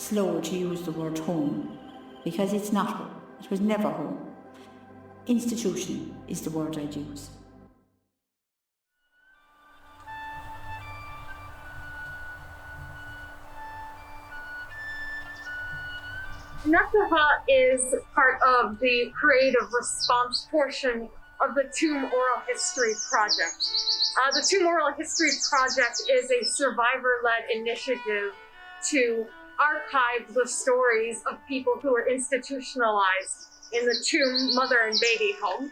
slow to use the word home, because it's not home. It was never home. Institution is the word I'd use. Nochtaithe is part of the creative response portion of the Tuam Oral History Project. The Tuam Oral History Project is a survivor-led initiative to archive the stories of people who were institutionalized in the Tuam mother and baby home.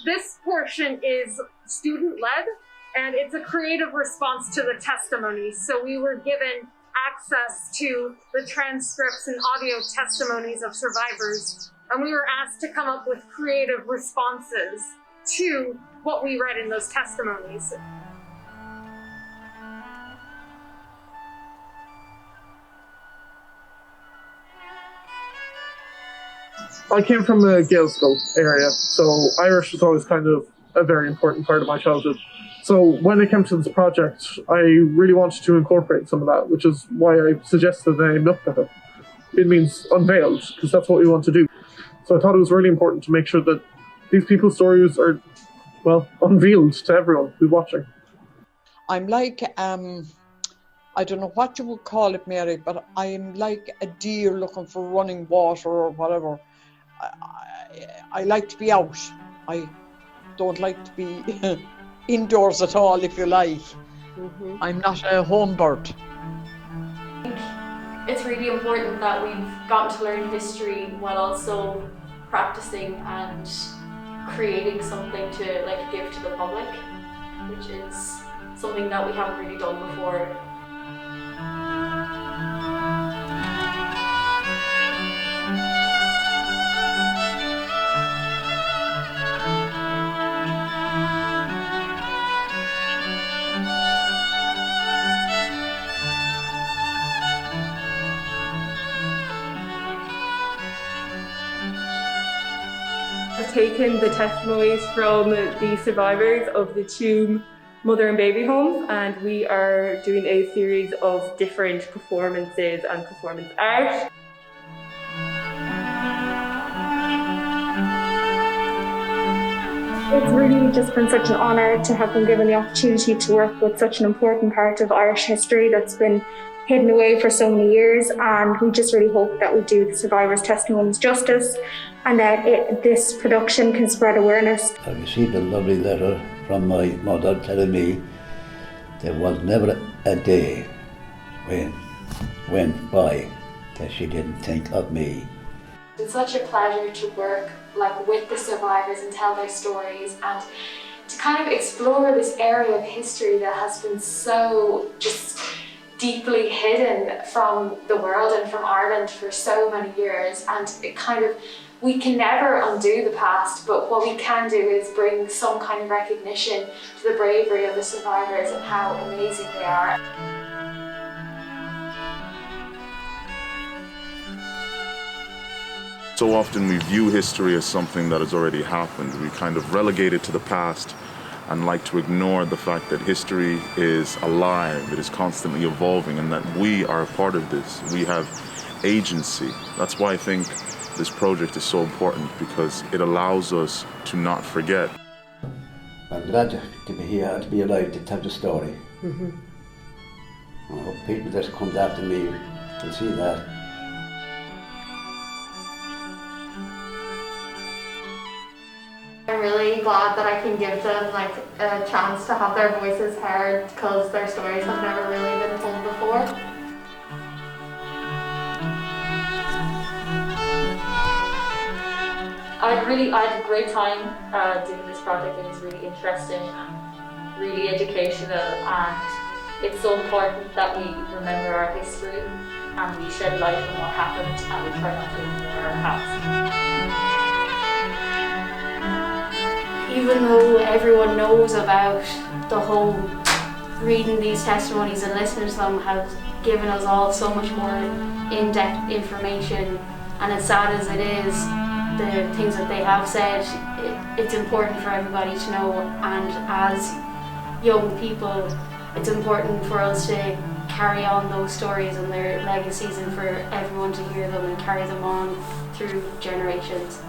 This portion is student-led, and it's a creative response to the testimonies. So we were given access to the transcripts and audio testimonies of survivors, and we were asked to come up with creative responses to what we read in those testimonies. I came from a Gaelic school area, so Irish was always kind of a very important part of my childhood. So when it came to this project, I really wanted to incorporate some of that, which is why I suggested the name Nochtaithe. It means unveiled, because that's what we want to do. So I thought it was really important to make sure that these people's stories are, well, unveiled to everyone who's watching. I'm like, I don't know what you would call it, Mary, but I'm like a deer looking for running water or whatever. I like to be out. I don't like to be indoors at all, if you like. Mm-hmm. I'm not a home bird. It's really important that we've gotten to learn history while also practicing and creating something to give to the public, which is something that we haven't really done before. I've taken the testimonies from the survivors of the Tuam mother and baby homes, and we are doing a series of different performances and performance art. It's really just been such an honour to have been given the opportunity to work with such an important part of Irish history that's been hidden away for so many years, and we just really hope that we do the survivors' testimonies justice and that this production can spread awareness. I received a lovely letter from my mother telling me there was never a day went by that she didn't think of me. It's such a pleasure to work with the survivors and tell their stories, and to kind of explore this area of history that has been so just deeply hidden from the world and from Ireland for so many years. And we can never undo the past, but what we can do is bring some kind of recognition to the bravery of the survivors and how amazing they are. So often we view history as something that has already happened. We kind of relegate it to the past and like to ignore the fact that history is alive, it is constantly evolving, and that we are a part of this. We have agency. That's why I think this project is so important, because it allows us to not forget. I'm glad to be here, to be alive, to tell the story. Mm-hmm. I hope people that comes after me will see that. I'm really glad that I can give them a chance to have their voices heard, because their stories have never really been told before. I had a great time doing this project. It was really interesting, really educational, and it's so important that we remember our history and we shed light on what happened, and we try not to ignore our past. Even though everyone knows about the whole reading these testimonies and listening to them has given us all so much more in-depth information, and as sad as it is, the things that they have said, it's important for everybody to know, and as young people, it's important for us to carry on those stories and their legacies, and for everyone to hear them and carry them on through generations.